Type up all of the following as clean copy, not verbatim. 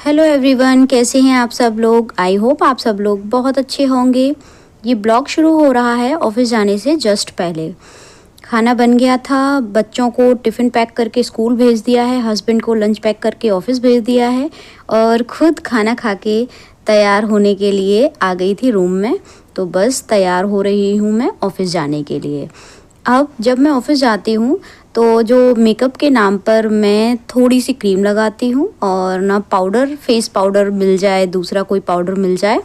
Hello everyone, कैसे हैं आप सब लोग। आई होप आप सब लोग बहुत अच्छे होंगे। ये ब्लॉग शुरू हो रहा है ऑफिस जाने से जस्ट पहले। खाना बन गया था, बच्चों को टिफ़िन पैक करके स्कूल भेज दिया है, हस्बैंड को लंच पैक करके ऑफिस भेज दिया है और ख़ुद खाना खा के तैयार होने के लिए आ गई थी रूम में। तो बस तैयार हो रही हूँ मैं ऑफिस जाने के लिए। अब जब मैं ऑफिस जाती हूँ तो जो मेकअप के नाम पर मैं थोड़ी सी क्रीम लगाती हूँ और ना पाउडर, फेस पाउडर मिल जाए, दूसरा कोई पाउडर मिल जाए।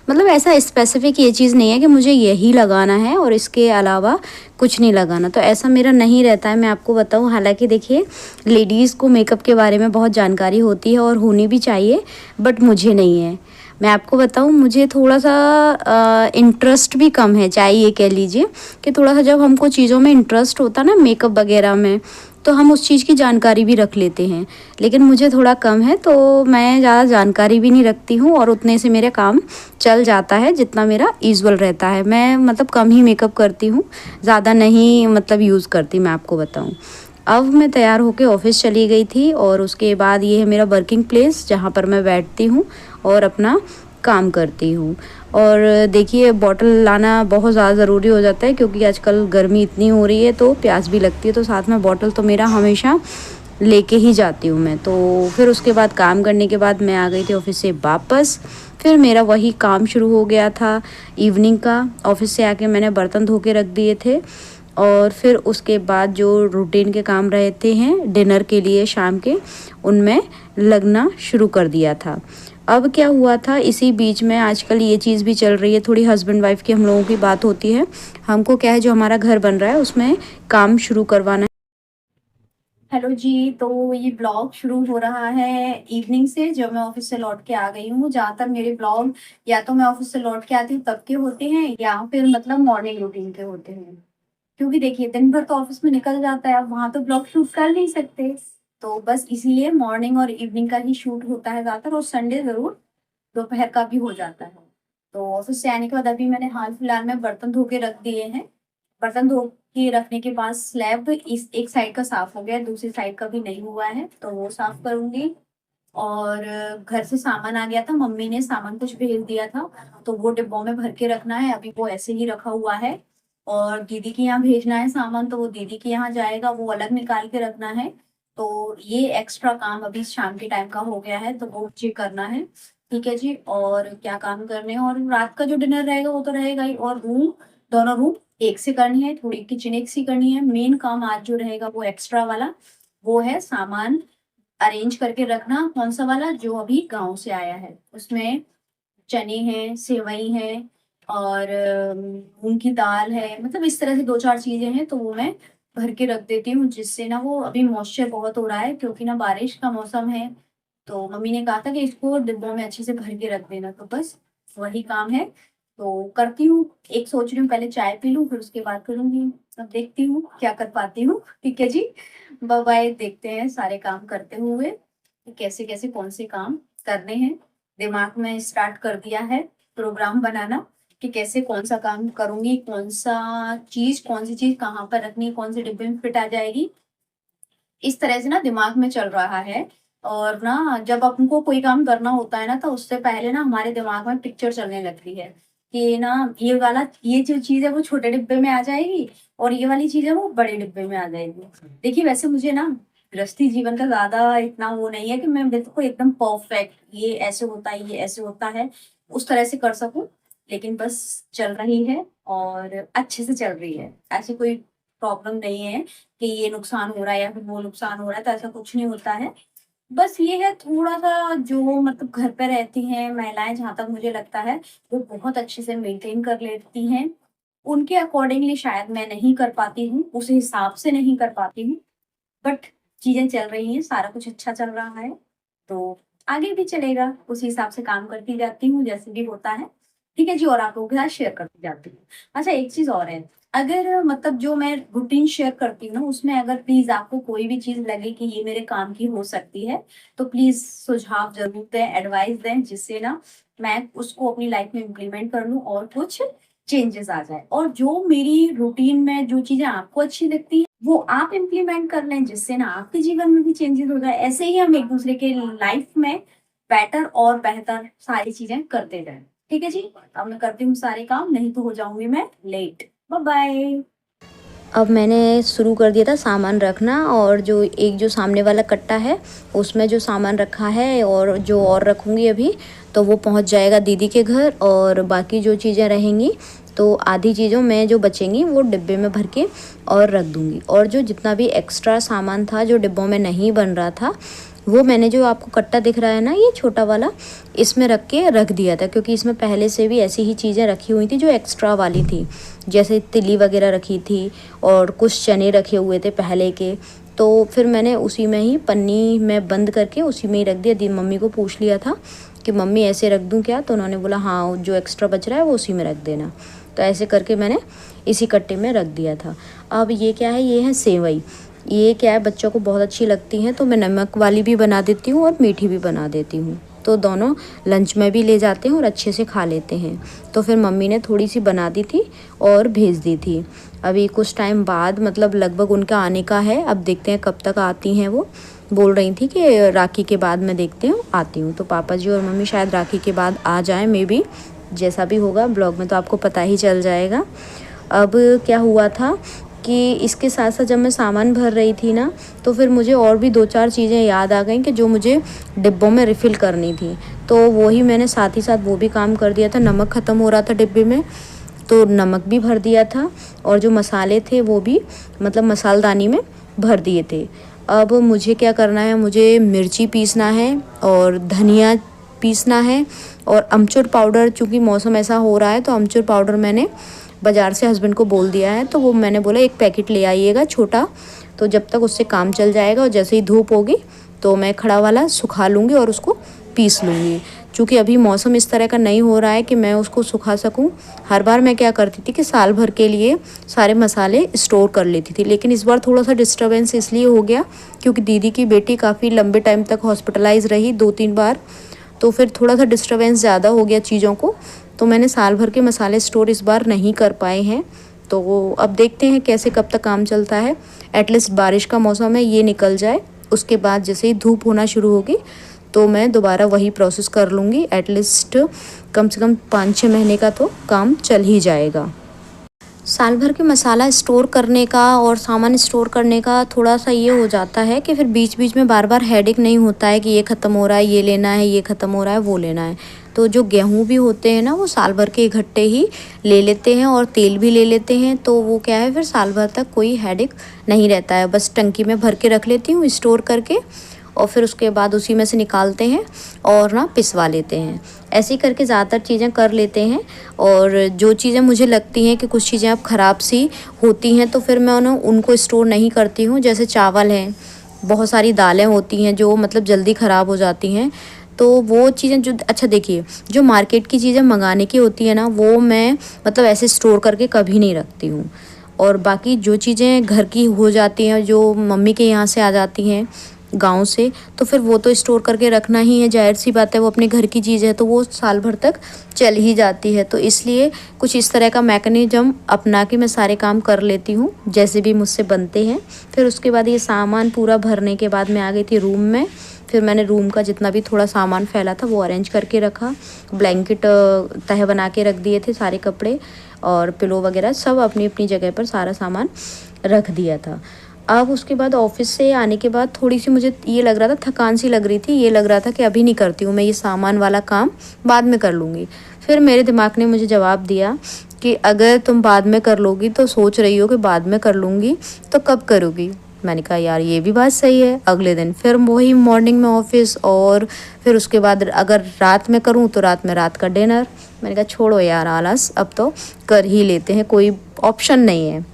मतलब ऐसा स्पेसिफिक ये चीज़ नहीं है कि मुझे यही लगाना है और इसके अलावा कुछ नहीं लगाना, तो ऐसा मेरा नहीं रहता है। मैं आपको बताऊँ, हालांकि देखिए लेडीज़ को मेकअप के बारे में बहुत जानकारी होती है और होनी भी चाहिए, बट मुझे नहीं है। मैं आपको बताऊँ, मुझे थोड़ा सा इंटरेस्ट भी कम है, चाहे ये कह लीजिए कि थोड़ा सा जब हमको चीज़ों में इंटरेस्ट होता ना, मेकअप वगैरह में, तो हम उस चीज़ की जानकारी भी रख लेते हैं। लेकिन मुझे थोड़ा कम है तो मैं ज़्यादा जानकारी भी नहीं रखती हूँ और उतने से मेरे काम चल जाता है जितना मेरा यूजुअल रहता है। मैं मतलब कम ही मेकअप करती हूँ, ज़्यादा नहीं मतलब यूज़ करती, मैं आपको बताऊँ। अब मैं तैयार होके ऑफिस चली गई थी और उसके बाद ये है मेरा वर्किंग प्लेस जहाँ पर मैं बैठती हूँ और अपना काम करती हूँ। और देखिए बॉटल लाना बहुत ज़्यादा ज़रूरी हो जाता है क्योंकि आजकल गर्मी इतनी हो रही है तो प्यास भी लगती है, तो साथ में बॉटल तो मेरा हमेशा लेके ही जाती हूँ मैं। तो फिर उसके बाद काम करने के बाद मैं आ गई थी ऑफिस से वापस। फिर मेरा वही काम शुरू हो गया था इवनिंग का। ऑफिस से आके मैंने बर्तन धो के रख दिए थे और फिर उसके बाद जो रूटीन के काम रहते हैं डिनर के लिए शाम के, उनमें लगना शुरू कर दिया था। अब क्या हुआ था, इसी बीच में आजकल ये चीज़ भी चल रही है, थोड़ी हस्बैंड वाइफ की हम लोगों की बात होती है। हमको क्या है, जो हमारा घर बन रहा है उसमें काम शुरू करवाना है। हेलो जी, तो ये ब्लॉग शुरू हो रहा है इवनिंग से, जब मैं ऑफिस से लौट के आ गई हूँ। ज़्यादातर मेरे ब्लॉग या तो मैं ऑफिस से लौट के आती हूँ तब के होते हैं या फिर मतलब मॉर्निंग रूटीन के होते हैं, क्योंकि देखिए दिन भर तो ऑफिस में निकल जाता है, अब वहां तो ब्लॉग शूट कर नहीं सकते। तो बस इसीलिए मॉर्निंग और इवनिंग का ही शूट होता है ज्यादातर, और संडे जरूर दोपहर का भी हो जाता है। तो ऑफिस से आने के बाद अभी मैंने हाल फिलहाल में बर्तन धो के रख दिए हैं। बर्तन धो के रखने के बाद स्लैब इस एक साइड का साफ हो गया है, दूसरी साइड का भी नहीं हुआ है, तो वो साफ करूंगी। और घर से सामान आ गया था, मम्मी ने सामान कुछ भेज दिया था, तो वो डिब्बों में भर के रखना है, अभी वो ऐसे ही रखा हुआ है। और दीदी के यहाँ भेजना है सामान, तो वो दीदी के यहाँ जाएगा, वो अलग निकाल के रखना है। तो ये एक्स्ट्रा काम अभी शाम के टाइम का हो गया है, तो वो मुझे करना है। ठीक है जी, और क्या काम करने हैं, और रात का जो डिनर रहेगा वो तो रहेगा ही, और रूम, दोनों रूम एक से करनी है, थोड़ी किचन एक सी करनी है। मेन काम आज जो रहेगा वो एक्स्ट्रा वाला, वो है सामान अरेंज करके रखना। कौन सा वाला, जो अभी गांव से आया है, उसमें चने हैं, सेवई है और मूंग की दाल है, मतलब इस तरह से दो चार चीजें हैं, तो वो मैं भर के रख देती हूँ, जिससे ना वो, अभी मॉइस्चर बहुत हो रहा है क्योंकि ना बारिश का मौसम है। तो मम्मी ने कहा था कि इसको डिब्बों में अच्छे से भर के रख देना, तो बस वही काम है। तो करती हूँ, एक सोच रही हूँ पहले चाय पी लूँ फिर उसके बाद करूंगी। अब देखती हूँ क्या कर पाती हूँ। ठीक है जी, बाय बाय। देखते हैं सारे काम करते हुए कि कैसे कैसे कौन से काम करने हैं। दिमाग में स्टार्ट कर दिया है प्रोग्राम बनाना कि कैसे कौन सा काम करूंगी, कौन सी चीज कहाँ पर रखनी है, कौन से डिब्बे में फिट आ जाएगी, इस तरह से ना दिमाग में चल रहा है। और ना जब हमको कोई काम करना होता है ना, तो उससे पहले ना हमारे दिमाग में पिक्चर चलने लगती है कि ना ये जो चीज है वो छोटे डिब्बे में आ जाएगी और ये वाली चीज है वो बड़े डिब्बे में आ जाएगी। देखिए वैसे मुझे ना गृहस्थी जीवन का ज्यादा इतना वो नहीं है कि मैं बिल्कुल एकदम परफेक्ट, ये ऐसे होता है, ये ऐसे होता है, उस तरह से कर सकूं। लेकिन बस चल रही है और अच्छे से चल रही है, ऐसी कोई प्रॉब्लम नहीं है कि ये नुकसान हो रहा है या फिर वो नुकसान हो रहा है, तो ऐसा कुछ नहीं होता है। बस ये है थोड़ा सा, जो मतलब घर पे रहती हैं महिलाएं, जहां तक मुझे लगता है वो बहुत अच्छे से मेंटेन कर लेती हैं। उनके अकॉर्डिंगली शायद मैं नहीं कर पाती हूँ, उस हिसाब से नहीं कर पाती हूँ, बट चीजें चल रही हैं, सारा कुछ अच्छा चल रहा है, तो आगे भी चलेगा, उसी हिसाब से काम करती जाती हूँ जैसे भी होता है। ठीक है जी, और आप लोगों के साथ शेयर करती जाती हूँ। अच्छा एक चीज और है, अगर मतलब जो मैं रूटीन शेयर करती हूँ ना, उसमें अगर प्लीज आपको कोई भी चीज लगे कि ये मेरे काम की हो सकती है, तो प्लीज सुझाव जरूर दें, एडवाइस दें, जिससे ना मैं उसको अपनी लाइफ में इम्प्लीमेंट कर लूँ और कुछ चेंजेस आ जाए। और जो मेरी रूटीन में जो चीजें आपको अच्छी लगती है वो आप इम्प्लीमेंट कर लें, जिससे ना आपके जीवन में भी चेंजेस हो जाए। ऐसे ही हम एक दूसरे के लाइफ में बेटर और बेहतर सारी चीजें करते जाएं। ठीक है जी, अब मैं करती हूँ सारे काम, नहीं तो हो जाऊंगी मैं लेट। Bye bye. अब मैंने शुरू कर दिया था सामान रखना, और जो सामने वाला कट्टा है उसमें जो सामान रखा है और जो और रखूँगी अभी, तो वो पहुंच जाएगा दीदी के घर। और बाकी जो चीज़ें रहेंगी तो आधी चीज़ों में जो बचेंगी वो डिब्बे में भर के और रख दूँगी। और जो जितना भी एक्स्ट्रा सामान था जो डिब्बों में नहीं बन रहा था, वो मैंने जो आपको कट्टा दिख रहा है ना ये छोटा वाला, इसमें रख के रख दिया था, क्योंकि इसमें पहले से भी ऐसी ही चीज़ें रखी हुई थी जो एक्स्ट्रा वाली थी। जैसे तिली वगैरह रखी थी और कुछ चने रखे हुए थे पहले के, तो फिर मैंने उसी में ही पन्नी में बंद करके उसी में ही रख दिया। दी मम्मी को पूछ लिया था कि मम्मी ऐसे रख दूं क्या, तो उन्होंने बोला हाँ जो एक्स्ट्रा बच रहा है वो उसी में रख देना। तो ऐसे करके मैंने इसी कट्टे में रख दिया था। अब ये क्या है, ये है सेवई। ये क्या है, बच्चों को बहुत अच्छी लगती हैं, तो मैं नमक वाली भी बना देती हूँ और मीठी भी बना देती हूँ, तो दोनों लंच में भी ले जाते हैं और अच्छे से खा लेते हैं। तो फिर मम्मी ने थोड़ी सी बना दी थी और भेज दी थी। अभी कुछ टाइम बाद, मतलब लगभग उनका आने का है, अब देखते हैं कब तक आती हैं। वो बोल रही थी कि राखी के बाद मैं देखती हूँ आती हूँ, तो पापा जी और मम्मी शायद राखी के बाद आ जाएं, मे बी। जैसा भी होगा ब्लॉग में तो आपको पता ही चल जाएगा। अब क्या हुआ था कि इसके साथ साथ जब मैं सामान भर रही थी ना, तो फिर मुझे और भी 2-4 चीज़ें याद आ गई कि जो मुझे डिब्बों में रिफ़िल करनी थी, तो वही मैंने साथ ही साथ वो भी काम कर दिया था। नमक ख़त्म हो रहा था डिब्बे में, तो नमक भी भर दिया था, और जो मसाले थे वो भी मतलब मसालदानी में भर दिए थे। अब मुझे क्या करना है, मुझे मिर्ची पीसना है और धनिया पीसना है, और अमचूर पाउडर, चूँकि मौसम ऐसा हो रहा है तो अमचूर पाउडर मैंने बाज़ार से हस्बैंड को बोल दिया है, तो वो मैंने बोला 1 पैकेट ले आइएगा छोटा, तो जब तक उससे काम चल जाएगा। और जैसे ही धूप होगी तो मैं खड़ा वाला सुखा लूँगी और उसको पीस लूँगी। चूँकि अभी मौसम इस तरह का नहीं हो रहा है कि मैं उसको सुखा सकूँ। हर बार मैं क्या करती थी कि साल भर के लिए सारे मसाले स्टोर कर लेती थी, लेकिन इस बार थोड़ा सा डिस्टर्बेंस इसलिए हो गया क्योंकि दीदी की बेटी काफ़ी लंबे टाइम तक हॉस्पिटलाइज रही, 2-3 बार, तो फिर थोड़ा सा डिस्टर्बेंस ज़्यादा हो गया चीज़ों को, तो मैंने साल भर के मसाले स्टोर इस बार नहीं कर पाए हैं। तो अब देखते हैं कैसे कब तक काम चलता है। एटलीस्ट बारिश का मौसम है, ये निकल जाए, उसके बाद जैसे ही धूप होना शुरू होगी तो मैं दोबारा वही प्रोसेस कर लूँगी। एटलीस्ट कम से कम 5-6 महीने का तो काम चल ही जाएगा। साल भर के मसाला स्टोर करने का और सामान स्टोर करने का थोड़ा सा ये हो जाता है कि फिर बीच बीच में बार बार हेडेक नहीं होता है कि ये ख़त्म हो रहा है, ये लेना है, ये ख़त्म हो रहा है, वो लेना है। तो जो गेहूँ भी होते हैं ना, वो साल भर के इकट्ठे ही ले लेते हैं और तेल भी ले लेते हैं, तो वो क्या है, फिर साल भर तक कोई हेडेक नहीं रहता है। बस टंकी में भर के रख लेती हूँ स्टोर करके, और फिर उसके बाद उसी में से निकालते हैं और ना पिसवा लेते हैं। ऐसे ही करके ज़्यादातर चीज़ें कर लेते हैं। और जो चीज़ें मुझे लगती हैं कि कुछ चीज़ें अब ख़राब सी होती हैं, तो फिर मैं उनको स्टोर नहीं करती हूँ। जैसे चावल हैं, बहुत सारी दालें होती हैं जो मतलब जल्दी ख़राब हो जाती हैं, तो वो चीज़ें जो, अच्छा देखिए, जो मार्केट की चीज़ें मंगाने की होती है ना, वो मैं मतलब ऐसे स्टोर करके कभी नहीं रखती हूँ। और बाकी जो चीज़ें घर की हो जाती हैं, जो मम्मी के यहाँ से आ जाती हैं गांव से, तो फिर वो तो स्टोर करके रखना ही है, जाहिर सी बात है, वो अपने घर की चीज़ है तो वो साल भर तक चल ही जाती है। तो इसलिए कुछ इस तरह का मैकेनिज्म अपना के मैं सारे काम कर लेती हूँ जैसे भी मुझसे बनते हैं। फिर उसके बाद ये सामान पूरा भरने के बाद मैं आ गई थी रूम में। फिर मैंने रूम का जितना भी थोड़ा सामान फैला था वो अरेंज करके रखा, ब्लैंकेट तह बना के रख दिए थे, सारे कपड़े और पिलो वगैरह सब अपनी अपनी जगह पर सारा सामान रख दिया था। अब उसके बाद ऑफिस से आने के बाद थोड़ी सी मुझे ये लग रहा था, थकान सी लग रही थी, ये लग रहा था कि अभी नहीं करती हूँ मैं, ये सामान वाला काम बाद में कर लूँगी। फिर मेरे दिमाग ने मुझे जवाब दिया कि अगर तुम बाद में कर लोगी तो सोच रही हो कि बाद में कर लूँगी, तो कब करोगी। मैंने कहा यार ये भी बात सही है। अगले दिन फिर वही मॉर्निंग में ऑफिस, और फिर उसके बाद अगर रात में करूँ तो रात में रात का डिनर। मैंने कहा छोड़ो यार आलस, अब तो कर ही लेते हैं, कोई ऑप्शन नहीं है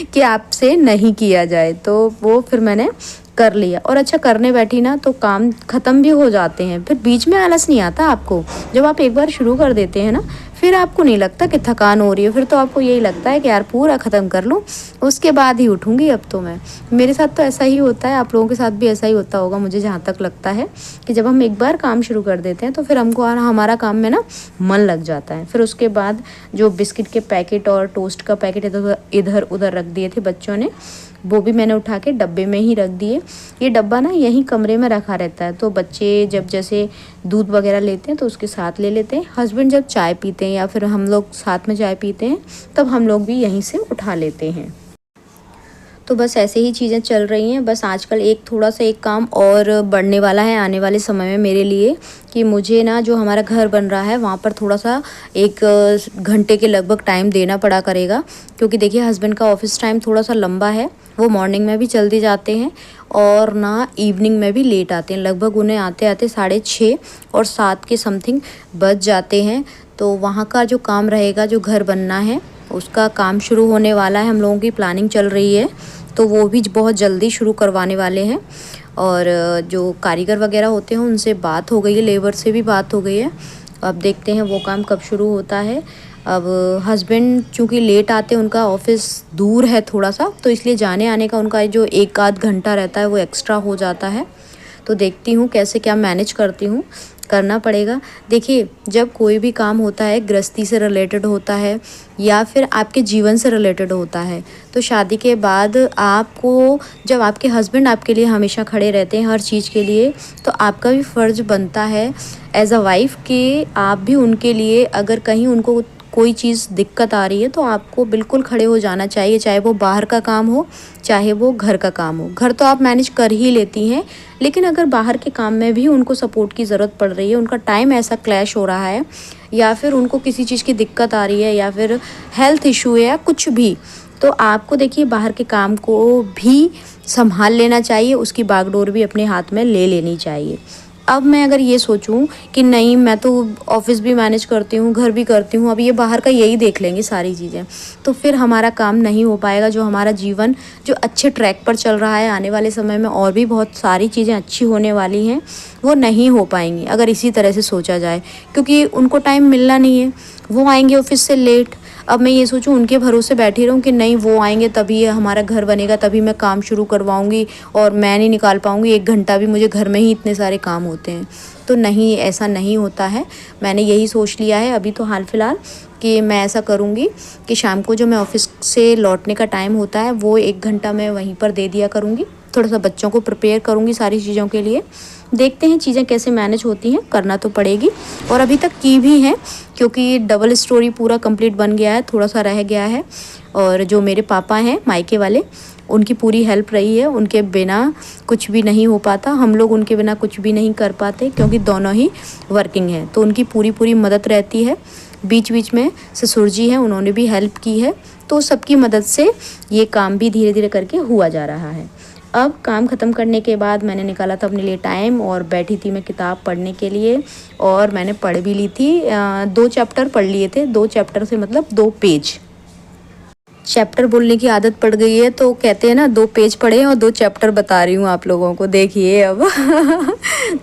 कि आपसे नहीं किया जाए। तो वो फिर मैंने कर लिया, और अच्छा करने बैठी ना तो काम ख़त्म भी हो जाते हैं, फिर बीच में आलस नहीं आता आपको। जब आप एक बार शुरू कर देते हैं ना, फिर आपको नहीं लगता कि थकान हो रही है, फिर तो आपको यही लगता है कि यार पूरा ख़त्म कर लूँ, उसके बाद ही उठूँगी अब तो मैं। मेरे साथ तो ऐसा ही होता है, आप लोगों के साथ भी ऐसा ही होता होगा मुझे जहाँ तक लगता है कि जब हम एक बार काम शुरू कर देते हैं तो फिर हमको हमारा काम में ना मन लग जाता है। फिर उसके बाद जो बिस्किट के पैकेट और टोस्ट का पैकेट इधर उधर रख दिए थे बच्चों ने, वो भी मैंने उठा के डब्बे में ही रख दिए। ये डब्बा ना यहीं कमरे में रखा रहता है, तो बच्चे जब जैसे दूध वगैरह लेते हैं तो उसके साथ ले लेते हैं। हस्बैंड जब चाय पीते हैं या फिर हम लोग साथ में चाय पीते हैं तब हम लोग भी यहीं से उठा लेते हैं। तो बस ऐसे ही चीज़ें चल रही हैं। बस आजकल थोड़ा सा एक काम और बढ़ने वाला है आने वाले समय में मेरे लिए, कि मुझे ना जो हमारा घर बन रहा है वहाँ पर थोड़ा सा 1 घंटे के लगभग टाइम देना पड़ा करेगा, क्योंकि देखिए हस्बैंड का ऑफिस टाइम थोड़ा सा लंबा है। वो मॉर्निंग में भी जल्दी जाते हैं और ना इवनिंग में भी लेट आते हैं। लगभग उन्हें आते आते 6:30 और 7 के समथिंग बज जाते हैं। तो वहाँ का जो काम रहेगा, जो घर बनना है उसका काम शुरू होने वाला है। हम लोगों की प्लानिंग चल रही है, तो वो भी बहुत जल्दी शुरू करवाने वाले हैं। और जो कारीगर वगैरह होते हैं उनसे बात हो गई है, लेबर से भी बात हो गई है। अब देखते हैं वो काम कब शुरू होता है। अब हस्बैंड चूँकि लेट आते हैं, उनका ऑफिस दूर है थोड़ा सा, तो इसलिए जाने आने का उनका जो 1 आध घंटा रहता है वो एक्स्ट्रा हो जाता है। तो देखती हूँ कैसे क्या मैनेज करती हूँ, करना पड़ेगा। देखिए जब कोई भी काम होता है गृहस्थी से रिलेटेड होता है या फिर आपके जीवन से रिलेटेड होता है, तो शादी के बाद आपको, जब आपके हस्बैंड आपके लिए हमेशा खड़े रहते हैं हर चीज़ के लिए, तो आपका भी फ़र्ज़ बनता है एज़ अ वाइफ़ कि आप भी उनके लिए, अगर कहीं उनको कोई चीज़ दिक्कत आ रही है तो आपको बिल्कुल खड़े हो जाना चाहिए, चाहे वो बाहर का काम हो चाहे वो घर का काम हो। घर तो आप मैनेज कर ही लेती हैं, लेकिन अगर बाहर के काम में भी उनको सपोर्ट की ज़रूरत पड़ रही है, उनका टाइम ऐसा क्लैश हो रहा है या फिर उनको किसी चीज़ की दिक्कत आ रही है या फिर हेल्थ इशू है या कुछ भी, तो आपको देखिए बाहर के काम को भी संभाल लेना चाहिए, उसकी बागडोर भी अपने हाथ में ले लेनी चाहिए। अब मैं अगर ये सोचूं कि नहीं मैं तो ऑफिस भी मैनेज करती हूँ, घर भी करती हूँ, अब ये बाहर का यही देख लेंगे सारी चीज़ें, तो फिर हमारा काम नहीं हो पाएगा। जो हमारा जीवन जो अच्छे ट्रैक पर चल रहा है, आने वाले समय में और भी बहुत सारी चीज़ें अच्छी होने वाली हैं, वो नहीं हो पाएंगी अगर इसी तरह से सोचा जाए, क्योंकि उनको टाइम मिलना नहीं है। वो आएंगे ऑफिस से लेट, अब मैं ये सोचूं उनके भरोसे बैठी रहूं कि नहीं वो आएंगे तभी हमारा घर बनेगा, तभी मैं काम शुरू करवाऊंगी और मैं नहीं निकाल पाऊंगी 1 घंटा भी, मुझे घर में ही इतने सारे काम होते हैं। तो नहीं, ऐसा नहीं होता है। मैंने यही सोच लिया है अभी तो हाल फिलहाल कि मैं ऐसा करूँगी कि शाम को जो मैं ऑफिस से लौटने का टाइम होता है वो 1 घंटा मैं वहीं पर दे दिया करूँगी, थोड़ा सा बच्चों को प्रिपेयर करूँगी सारी चीज़ों के लिए। देखते हैं चीज़ें कैसे मैनेज होती हैं, करना तो पड़ेगी। और अभी तक की भी है, क्योंकि डबल स्टोरी पूरा कंप्लीट बन गया है, थोड़ा सा रह गया है। और जो मेरे पापा हैं मायके वाले, उनकी पूरी हेल्प रही है, उनके बिना कुछ भी नहीं हो पाता, हम लोग उनके बिना कुछ भी नहीं कर पाते, क्योंकि दोनों ही वर्किंग हैं, तो उनकी पूरी मदद रहती है। बीच बीच में ससुर जी हैं, उन्होंने भी हेल्प की है, तो सबकी मदद से ये काम भी धीरे धीरे करके हुआ जा रहा है। अब काम ख़त्म करने के बाद मैंने निकाला था अपने लिए टाइम और बैठी थी मैं किताब पढ़ने के लिए, और मैंने पढ़ भी ली थी। 2 चैप्टर पढ़ लिए थे, 2 चैप्टर से मतलब 2 पेज। चैप्टर बोलने की आदत पड़ गई है, तो कहते हैं ना 2 पेज पढ़े और 2 चैप्टर बता रही हूँ आप लोगों को, देखिए अब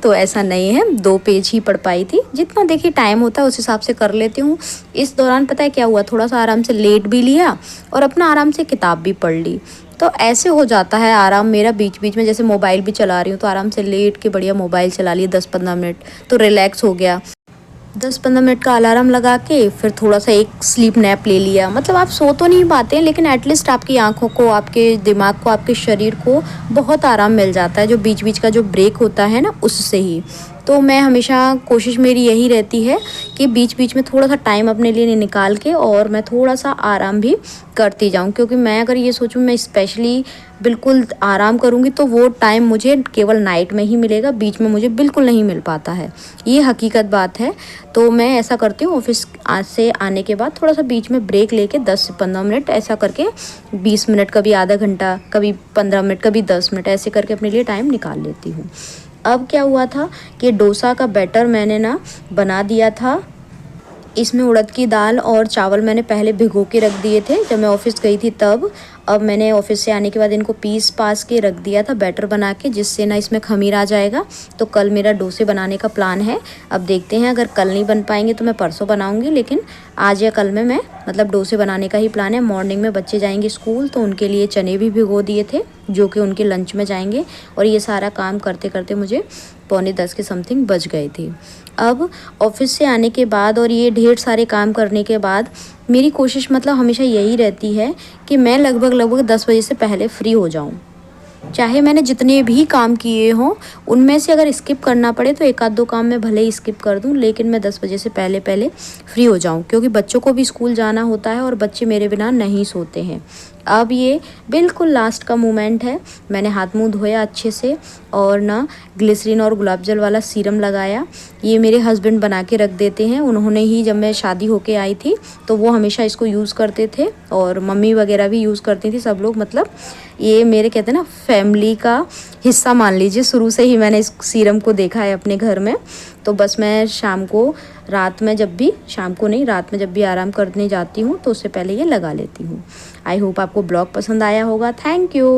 तो ऐसा नहीं है, 2 पेज ही पढ़ पाई थी। जितना देखिए टाइम होता है उस हिसाब से कर लेती हूँ। इस दौरान पता है क्या हुआ, थोड़ा सा आराम से लेट भी लिया और अपना आराम से किताब भी पढ़ ली, तो ऐसे हो जाता है आराम मेरा। बीच बीच में जैसे मोबाइल भी चला रही हूँ तो आराम से लेट के बढ़िया मोबाइल चला लिए 10-15 मिनट, तो रिलैक्स हो गया। 10-15 मिनट का अलार्म लगा के फिर थोड़ा सा एक स्लीप नैप ले लिया। मतलब आप सो तो नहीं पाते हैं, लेकिन एटलीस्ट आपकी आंखों को, आपके दिमाग को, आपके शरीर को बहुत आराम मिल जाता है, जो बीच बीच का जो ब्रेक होता है ना उससे ही। तो मैं हमेशा कोशिश मेरी यही रहती है कि बीच बीच में थोड़ा सा टाइम अपने लिए निकाल के और मैं थोड़ा सा आराम भी करती जाऊं, क्योंकि मैं अगर ये सोचूं मैं स्पेशली बिल्कुल आराम करूंगी तो वो टाइम मुझे केवल नाइट में ही मिलेगा, बीच में मुझे बिल्कुल नहीं मिल पाता है, ये हकीकत बात है। तो मैं ऐसा करती हूँ, ऑफिस से आने के बाद थोड़ा सा बीच में ब्रेक लेके 10 से 15 मिनट ऐसा करके, 20 मिनट, कभी आधा घंटा, कभी 15 मिनट, कभी 10 मिनट, ऐसे करके अपने लिए टाइम निकाल लेती हूँ। अब क्या हुआ था कि डोसा का बैटर मैंने ना बना दिया था इसमें उड़द की दाल और चावल मैंने पहले भिगो के रख दिए थे जब मैं ऑफिस गई थी तब। अब मैंने ऑफिस से आने के बाद इनको पीस पास के रख दिया था बैटर बना के, जिससे ना इसमें खमीर आ जाएगा। तो कल मेरा डोसे बनाने का प्लान है। अब देखते हैं, अगर कल नहीं बन पाएंगे तो मैं परसों बनाऊंगी, लेकिन आज या कल में मैं मतलब डोसे बनाने का ही प्लान है। मॉर्निंग में बच्चे जाएंगे स्कूल तो उनके लिए चने भी भिगो दिए थे जो कि उनके लंच में जाएंगे। और ये सारा काम करते करते मुझे 9:45 के समथिंग बज गए थे। अब ऑफिस से आने के बाद और ये ढेर सारे काम करने के बाद मेरी कोशिश मतलब हमेशा यही रहती है कि मैं लगभग 10 बजे से पहले फ्री हो जाऊं। चाहे मैंने जितने भी काम किए हों उनमें से अगर स्किप करना पड़े तो एक आध दो काम मैं भले ही स्किप कर दूं, लेकिन मैं 10 बजे से पहले फ्री हो जाऊं, क्योंकि बच्चों को भी स्कूल जाना होता है और बच्चे मेरे बिना नहीं सोते हैं। अब ये बिल्कुल लास्ट का मोमेंट है। मैंने हाथ मुंह धोया अच्छे से और ना ग्लिसरीन और गुलाब जल वाला सीरम लगाया। ये मेरे हस्बैंड बना के रख देते हैं, उन्होंने ही जब मैं शादी होके आई थी तो वो हमेशा इसको यूज़ करते थे और मम्मी वगैरह भी यूज़ करती थी, सब लोग। मतलब ये मेरे कहते हैं ना फैमिली का हिस्सा मान लीजिए। शुरू से ही मैंने इस सीरम को देखा है अपने घर में। तो बस मैं शाम को रात में जब भी आराम करने जाती हूँ तो उससे पहले ये लगा लेती हूँ। आई होप आपको ब्लॉग पसंद आया होगा। Thank you.